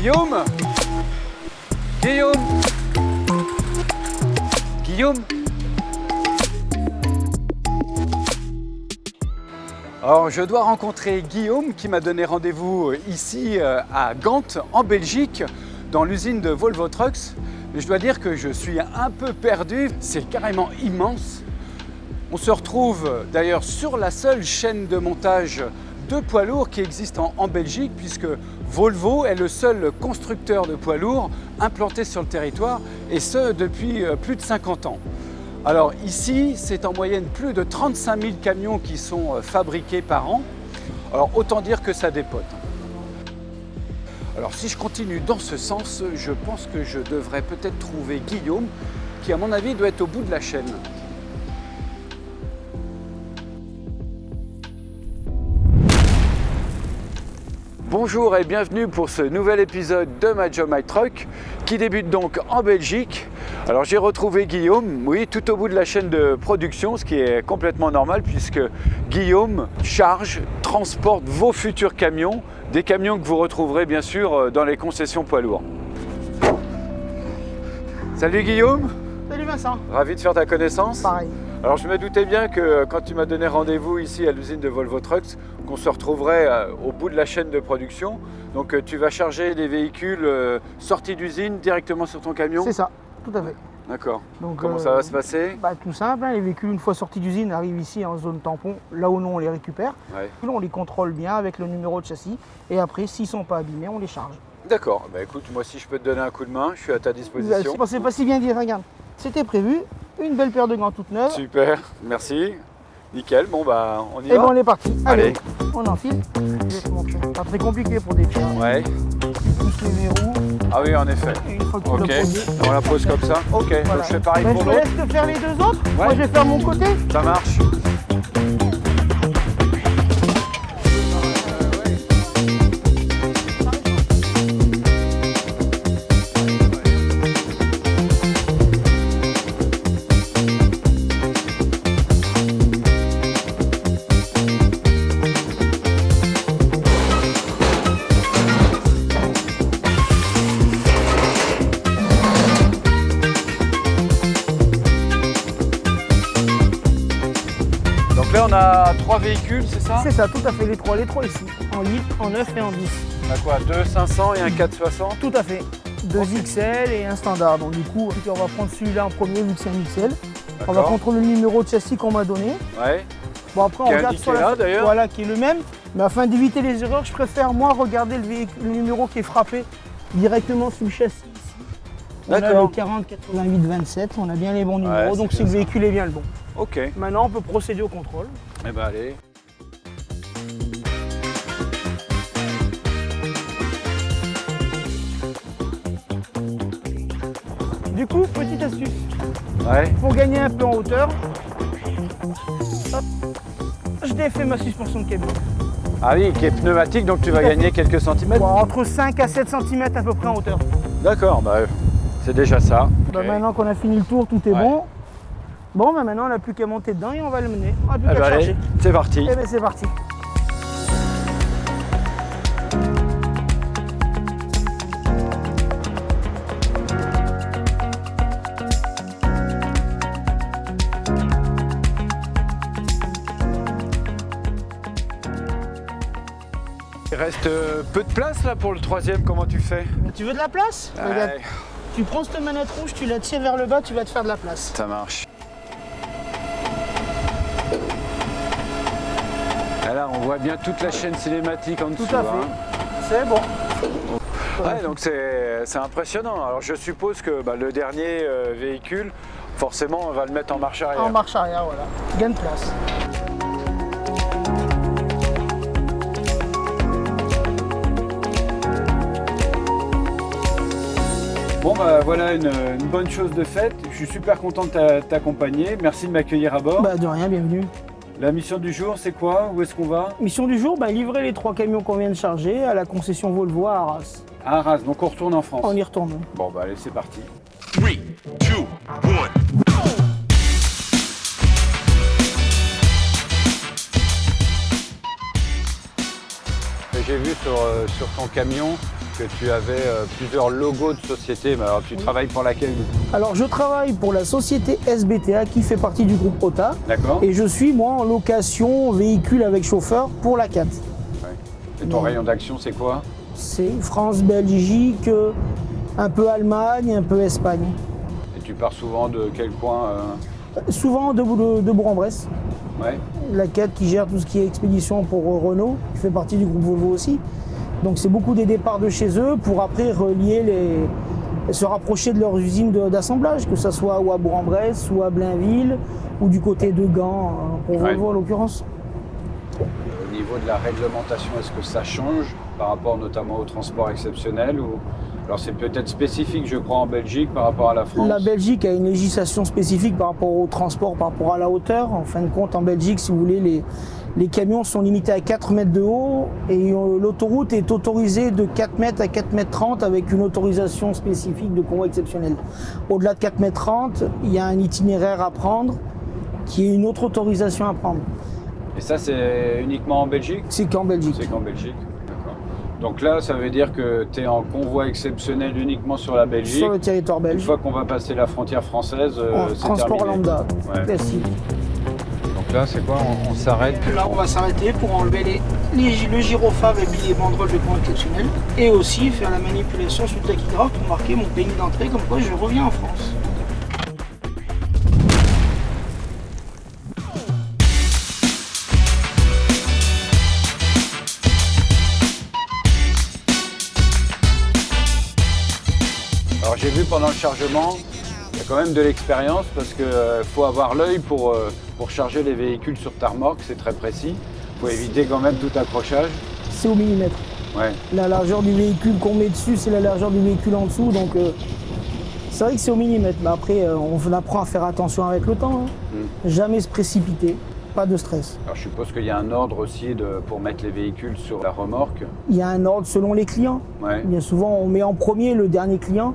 Guillaume? Guillaume? Guillaume? Alors, je dois rencontrer Guillaume qui m'a donné rendez-vous ici à Gand, en Belgique, dans l'usine de Volvo Trucks. Mais je dois dire que je suis un peu perdu, c'est carrément immense. On se retrouve d'ailleurs sur la seule chaîne de montage de poids lourds qui existe en Belgique, puisque Volvo est le seul constructeur de poids lourds implanté sur le territoire, et ce depuis plus de 50 ans. Alors ici, c'est en moyenne plus de 35 000 camions qui sont fabriqués par an. Alors autant dire que ça dépote. Alors si je continue dans ce sens, je pense que je devrais peut-être trouver Guillaume, qui à mon avis doit être au bout de la chaîne. Bonjour et bienvenue pour ce nouvel épisode de My Job My Truck qui débute donc en Belgique. Alors j'ai retrouvé Guillaume, oui, tout au bout de la chaîne de production, ce qui est complètement normal puisque Guillaume charge, transporte vos futurs camions, des camions que vous retrouverez bien sûr dans les concessions poids lourds. Salut Guillaume. Salut Vincent. Ravi de faire ta connaissance. Pareil. Alors je me doutais bien que quand tu m'as donné rendez-vous ici à l'usine de Volvo Trucks, qu'on se retrouverait au bout de la chaîne de production. Donc tu vas charger des véhicules sortis d'usine directement sur ton camion? C'est ça, tout à fait. D'accord. Comment ça va se passer? Tout simple, les véhicules une fois sortis d'usine arrivent ici en zone tampon, là où nous on les récupère. Ouais. On les contrôle bien avec le numéro de châssis et après s'ils ne sont pas abîmés, on les charge. D'accord, écoute, moi si je peux te donner un coup de main, je suis à ta disposition. C'est pas si bien dit, regarde. C'était prévu, une belle paire de gants toute neuve. Super, merci. Nickel, on y Et va. on est parti. Allez. On enfile. Je vais te montrer. Pas très compliqué pour des chiens. Ouais. Tu pousses les verrous. Ah oui, en effet. Et une fois que tu Ok, l'as posé, on la pose comme ça. Ok, voilà. donc je fais pareil Je pour te l'autre. laisse te faire les deux autres. Ouais. Moi je vais faire mon côté. Ça marche. Là, on a 3 véhicules, c'est ça? C'est ça, tout à fait, les trois ici, en 8, en 9 et en 10. On a quoi? 2 500 et un 460? Tout à fait, 2 XL et un standard. Donc du coup, on va prendre celui-là en premier vu que c'est un XL. On va contrôler le numéro de châssis qu'on m'a donné. Ouais. Bon après on Qui est regarde indiqué sur là, d'ailleurs. voilà, qui est le même. Mais afin d'éviter les erreurs, je préfère moi regarder le numéro qui est frappé directement sur le châssis ici. On a le 40 88 27, on a bien les bons numéros, donc c'est que le véhicule est bien le bon. Ok. Maintenant on peut procéder au contrôle. Eh ben allez. Du coup, petite astuce, Ouais. pour gagner un peu en hauteur, hop, je défais ma suspension de cabine. Ah oui, qui est pneumatique, donc tu vas gagner quelques centimètres. Bon, entre 5 à 7 cm à peu près en hauteur. D'accord, c'est déjà ça. Ok. Maintenant qu'on a fini le tour, tout est bon. Bon, maintenant on n'a plus qu'à monter dedans et on va le mener. On n'a plus qu'à le allez, charger. c'est parti. Et bien c'est parti. Il reste peu de place là pour le troisième, comment tu fais? Tu veux de la place? Regarde, Ouais, tu prends cette manette rouge, tu la tires vers le bas, tu vas te faire de la place. ça marche. Et là, on voit bien toute la chaîne cinématique en dessous. Tout à fait. Hein. C'est bon. Ouais, donc c'est impressionnant. Alors je suppose que le dernier véhicule, forcément, on va le mettre en marche arrière. En marche arrière, voilà. Gain de place. Bon, voilà une bonne chose de faite. Je suis super content de t'accompagner. Merci de m'accueillir à bord. De rien, bienvenue. La mission du jour, c'est quoi? Où est-ce qu'on va? Mission du jour, livrer les 3 camions qu'on vient de charger à la concession Volvo à Arras. À Arras, donc on retourne en France. On y retourne. Bon, allez, c'est parti. 3, 2, 1. J'ai vu sur ton camion que tu avais plusieurs logos de société. Mais alors, tu travailles pour laquelle du coup? Alors je travaille pour la société SBTA qui fait partie du groupe OTA. D'accord. Et je suis moi en location véhicule avec chauffeur pour la CAT. Ouais. Et ton rayon d'action, c'est quoi? C'est France, Belgique, un peu Allemagne, un peu Espagne. Et tu pars souvent de quel coin Souvent de Bourg-en-Bresse. Ouais. La CAT qui gère tout ce qui est expédition pour Renault, qui fait partie du groupe Volvo aussi. Donc c'est beaucoup des départs de chez eux pour après se rapprocher de leurs usines d'assemblage, que ce soit ou à Bourg-en-Bresse, ou à Blainville, ou du côté de Gand, pour Volvo en l'occurrence. Au niveau de la réglementation, est-ce que ça change par rapport notamment au transport exceptionnel ou... Alors c'est peut-être spécifique, je crois, en Belgique par rapport à la France. La Belgique a une législation spécifique par rapport au transport, par rapport à la hauteur. En fin de compte, en Belgique, si vous voulez, les camions sont limités à 4 mètres de haut et l'autoroute est autorisée de 4 mètres à 4 mètres 30 avec une autorisation spécifique de convoi exceptionnel. Au-delà de 4 mètres 30, il y a un itinéraire à prendre qui est une autre autorisation à prendre. Et ça, c'est uniquement en Belgique? C'est qu'en Belgique. C'est qu'en Belgique, d'accord. Donc là, ça veut dire que tu es en convoi exceptionnel uniquement sur la Belgique. Sur le territoire belge. Une fois qu'on va passer la frontière française, c'est transport terminé. lambda, Ouais. classique. Donc là, c'est quoi? On s'arrête? Là, on va s'arrêter pour enlever le gyrophare et puis les banderoles de convoi exceptionnel et aussi faire la manipulation sur le tachygraphe pour marquer mon pays d'entrée comme quoi je reviens en France. Alors j'ai vu pendant le chargement, il y a quand même de l'expérience parce qu'il faut avoir l'œil pour charger les véhicules sur ta remorque, c'est très précis. Il faut éviter quand même tout accrochage. C'est au millimètre. Ouais. La largeur du véhicule qu'on met dessus, c'est la largeur du véhicule en dessous, donc c'est vrai que c'est au millimètre. Mais après, on apprend à faire attention avec le temps. Jamais se précipiter, pas de stress. Alors je suppose qu'il y a un ordre aussi pour mettre les véhicules sur la remorque. Il y a un ordre selon les clients. Ouais. Bien souvent, on met en premier le dernier client.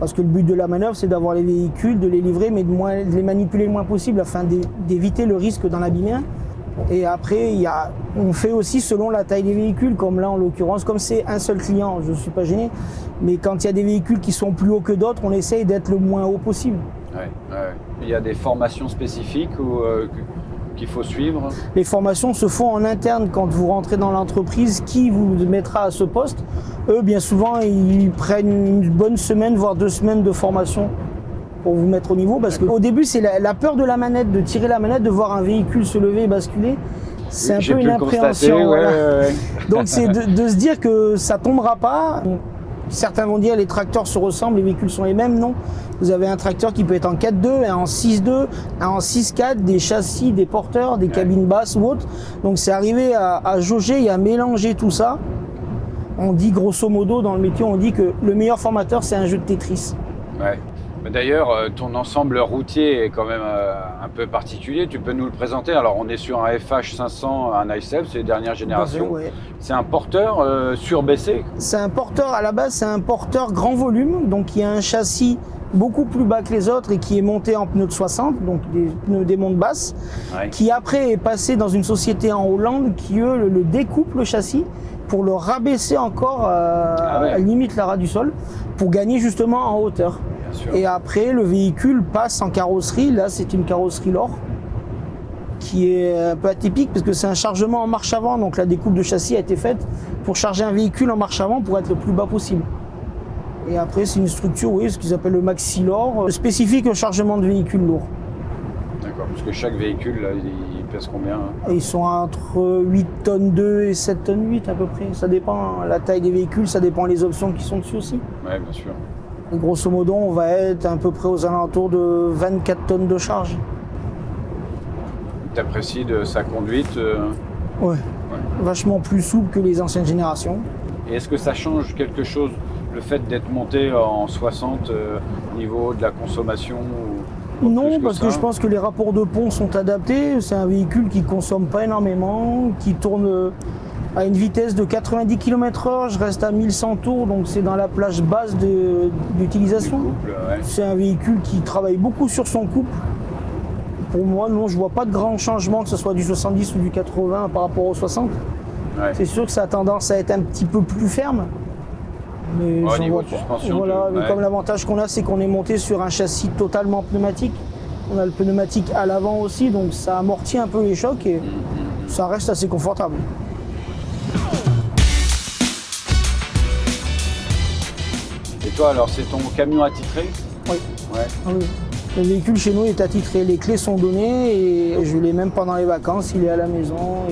Parce que le but de la manœuvre, c'est d'avoir les véhicules, de les livrer, mais de les manipuler le moins possible afin d'éviter le risque d'en abîmer un. Et après, on fait aussi selon la taille des véhicules, comme là en l'occurrence, comme c'est un seul client, je ne suis pas gêné. Mais quand il y a des véhicules qui sont plus hauts que d'autres, on essaye d'être le moins haut possible. Ouais. Il y a des formations spécifiques qu'il faut suivre. Les formations se font en interne quand vous rentrez dans l'entreprise qui vous mettra à ce poste. Eux, bien souvent, ils prennent une bonne semaine, voire 2 semaines de formation pour vous mettre au niveau. Parce qu'au début, c'est la peur de la manette, de tirer la manette, de voir un véhicule se lever et basculer. C'est un peu une appréhension. Voilà. Ouais. Donc c'est de se dire que ça tombera pas. Certains vont dire les tracteurs se ressemblent, les véhicules sont les mêmes. Non. Vous avez un tracteur qui peut être en 4.2, un en 6.2, un en 6.4, des châssis, des porteurs, des cabines basses ou autres. Donc c'est arriver à jauger et à mélanger tout ça. On dit grosso modo dans le métier, on dit que le meilleur formateur c'est un jeu de Tetris. Ouais. D'ailleurs, ton ensemble routier est quand même un peu particulier. Tu peux nous le présenter? Alors, on est sur un FH500, un i7, c'est les dernières générations. Ouais. C'est un porteur surbaissé. C'est un porteur, à la base, c'est un porteur grand volume. Donc, il y a un châssis beaucoup plus bas que les autres et qui est monté en pneus de 60, donc des pneus des montes basses, qui après est passé dans une société en Hollande qui, eux, le découpe le châssis pour le rabaisser encore à limite la ras du sol, pour gagner justement en hauteur. Et après, le véhicule passe en carrosserie. Là, c'est une carrosserie LOR qui est un peu atypique parce que c'est un chargement en marche avant. Donc la découpe de châssis a été faite pour charger un véhicule en marche avant pour être le plus bas possible. Et après, c'est une structure, oui, ce qu'ils appellent le maxi LOR, spécifique au chargement de véhicules lourds. D'accord, parce que chaque véhicule, là, il pèse combien? Et ils sont entre 8 tonnes 2 et 7 tonnes 8 à peu près. Ça dépend, la taille des véhicules, ça dépend les options qui sont dessus aussi. Oui, bien sûr. Et grosso modo, on va être à peu près aux alentours de 24 tonnes de charge. Tu apprécies de sa conduite Ouais. Vachement plus souple que les anciennes générations. Et est-ce que ça change quelque chose, le fait d'être monté en 60 au niveau de la consommation Non, parce que je pense que les rapports de pont sont adaptés. C'est un véhicule qui ne consomme pas énormément, qui tourne à une vitesse de 90 km/h, je reste à 1100 tours, donc c'est dans la plage basse d'utilisation. C'est un véhicule qui travaille beaucoup sur son couple. Pour moi, non, je ne vois pas de grands changements, que ce soit du 70 ou du 80 par rapport au 60. Ouais. C'est sûr que ça a tendance à être un petit peu plus ferme, Mais Au j'en niveau vois de pas. suspension, Voilà, mais ouais. comme l'avantage qu'on a, c'est qu'on est monté sur un châssis totalement pneumatique. On a le pneumatique à l'avant aussi, donc ça amortit un peu les chocs et ça reste assez confortable. Et toi, alors, c'est ton camion attitré? Oui. Ouais. Ah oui. Le véhicule chez nous est attitré, les clés sont données et je l'ai même pendant les vacances, il est à la maison.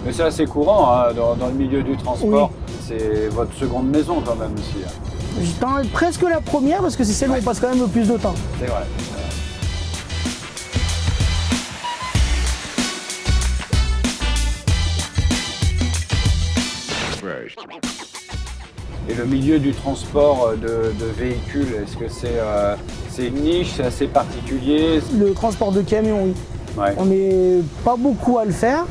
Mais c'est assez courant hein, dans le milieu du transport. C'est votre seconde maison quand même ici. Hein. J'étais presque la première parce que c'est celle où on passe quand même le plus de temps. C'est vrai. Et le milieu du transport de véhicules, est-ce que c'est une niche, c'est assez particulier? Le transport de camions, oui. Ouais. On n'est pas beaucoup à le faire.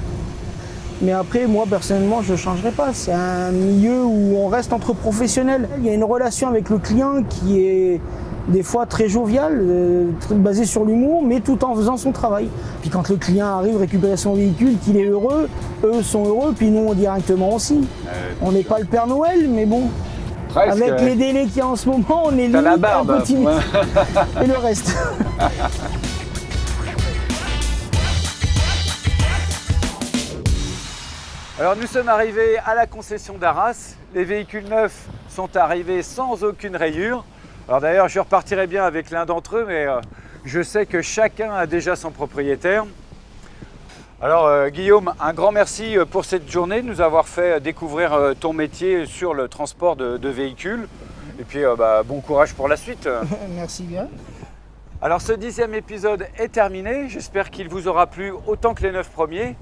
Mais après, moi, personnellement, je ne changerai pas. C'est un milieu où on reste entre professionnels. Il y a une relation avec le client qui est des fois très joviale, basée sur l'humour, mais tout en faisant son travail. Puis quand le client arrive récupérer son véhicule, qu'il est heureux, eux sont heureux, puis nous, directement aussi. On n'est pas le Père Noël, mais bon, Presque, avec les délais qu'il y a en ce moment, on est t'as la limite barbe. un peu timide. Ouais. Et le reste. Alors nous sommes arrivés à la concession d'Arras. Les véhicules neufs sont arrivés sans aucune rayure. Alors d'ailleurs, je repartirai bien avec l'un d'entre eux, mais je sais que chacun a déjà son propriétaire. Alors Guillaume, un grand merci pour cette journée, de nous avoir fait découvrir ton métier sur le transport de véhicules. Et puis bon courage pour la suite. Merci bien. Alors ce 10e épisode est terminé. J'espère qu'il vous aura plu autant que les 9 premiers.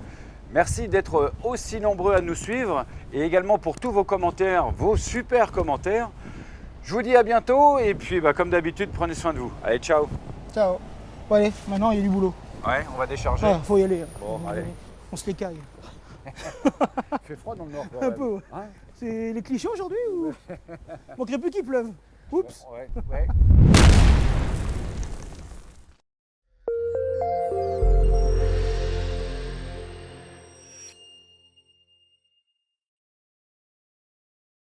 Merci d'être aussi nombreux à nous suivre et également pour tous vos commentaires, vos super commentaires. Je vous dis à bientôt et puis comme d'habitude, prenez soin de vous. Allez, ciao. Ciao. Bon, allez, maintenant il y a du boulot. Ouais, on va décharger. Ouais, faut y aller. Bon, allez. On se les caille. Il fait froid dans le nord. Un peu. Hein? C'est les clichés aujourd'hui ou manquerait plus qu'il pleuve. Oups. Ouais.